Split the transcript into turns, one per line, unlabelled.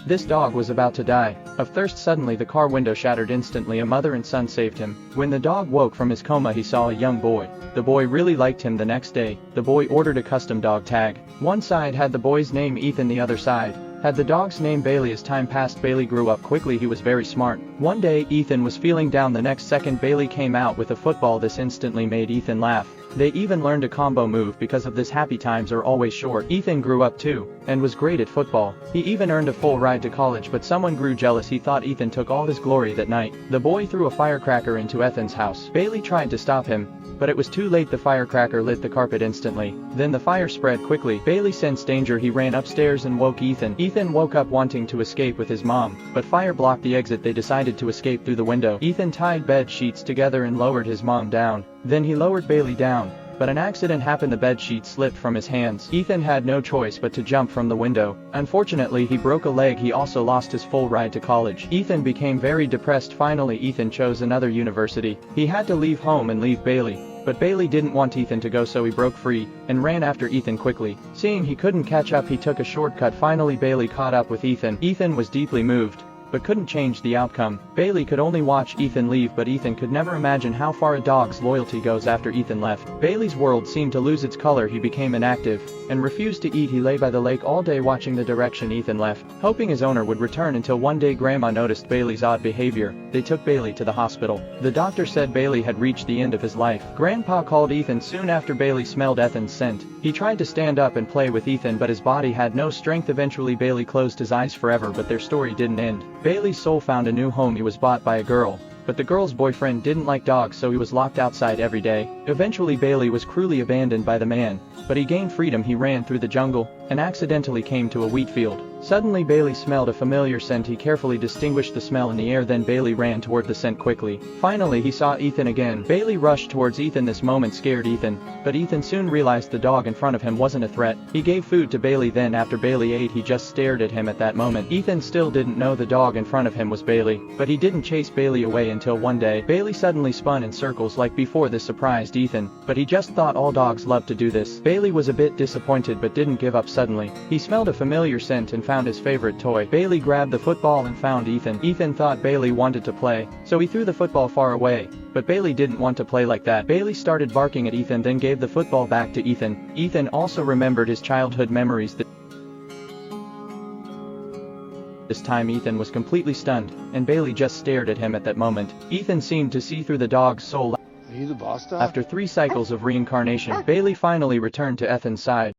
This dog was about to die of thirst. Suddenly the car window shattered instantly. A mother and son saved him. When the dog woke from his coma, he saw a young boy. The boy really liked him. The next day, the boy ordered a custom dog tag. One side had the boy's name Ethan, the other side had the dog's name Bailey. As time passed, Bailey grew up quickly. He was very smart. One day Ethan was feeling down. The next second Bailey came out with a football. This instantly made Ethan laugh. They even learned a combo move. Because of this, happy times are always short. Ethan grew up too, and was great at football. He even earned a full ride to college, but someone grew jealous. He thought Ethan took all his glory. That night, the boy threw a firecracker into Ethan's house. Bailey tried to stop him, but it was too late. The firecracker lit the carpet instantly. Then the fire spread quickly. Bailey sensed danger. He ran upstairs and woke Ethan. Ethan woke up wanting to escape with his mom, but fire blocked the exit. They decided to escape through the window. Ethan tied bed sheets together and lowered his mom down. Then he lowered Bailey down, but an accident happened. The bed sheet slipped from his hands. Ethan had no choice but to jump from the window. Unfortunately, he broke a leg. He also lost his full ride to college. Ethan became very depressed. Finally, Ethan chose another university. He had to leave home and leave Bailey. But Bailey didn't want Ethan to go, so he broke free and ran after Ethan quickly. Seeing he couldn't catch up, he took a shortcut. Finally, Bailey caught up with Ethan. Ethan was deeply moved, but couldn't change the outcome. Bailey could only watch Ethan leave, but Ethan could never imagine how far a dog's loyalty goes. After Ethan left, Bailey's world seemed to lose its color. He became inactive and refused to eat. He lay by the lake all day watching the direction Ethan left, hoping his owner would return, until one day Grandma noticed Bailey's odd behavior. They took Bailey to the hospital. The doctor said Bailey had reached the end of his life. Grandpa called Ethan soon after. Bailey smelled Ethan's scent. He tried to stand up and play with Ethan, but his body had no strength. Eventually Bailey closed his eyes forever, but their story didn't end. Bailey's soul found a new home. He was bought by a girl, but the girl's boyfriend didn't like dogs, so he was locked outside every day. Eventually Bailey was cruelly abandoned by the man, but he gained freedom. He ran through the jungle and accidentally came to a wheat field. Suddenly Bailey smelled a familiar scent. He carefully distinguished the smell in the air. Then Bailey ran toward the scent quickly. Finally he saw Ethan again. Bailey rushed towards Ethan. This moment scared Ethan, but Ethan soon realized the dog in front of him wasn't a threat. He gave food to Bailey. Then after Bailey ate, he just stared at him. At that moment, Ethan still didn't know the dog in front of him was Bailey, but he didn't chase Bailey away until one day Bailey suddenly spun in circles like before. This surprised Ethan, but he just thought all dogs loved to do this. Bailey was a bit disappointed but didn't give up. Suddenly he smelled a familiar scent and found his favorite toy. Bailey grabbed the football and found Ethan. Ethan thought Bailey wanted to play, so he threw the football far away, but Bailey didn't want to play like that. Bailey started barking at Ethan, then gave the football back to Ethan. Ethan also remembered his childhood memories. This time Ethan was completely stunned, and Bailey just stared at him. At that moment, Ethan seemed to see through the dog's soul.
Are you the boss dog?
After 3 cycles of reincarnation, Bailey finally returned to Ethan's side.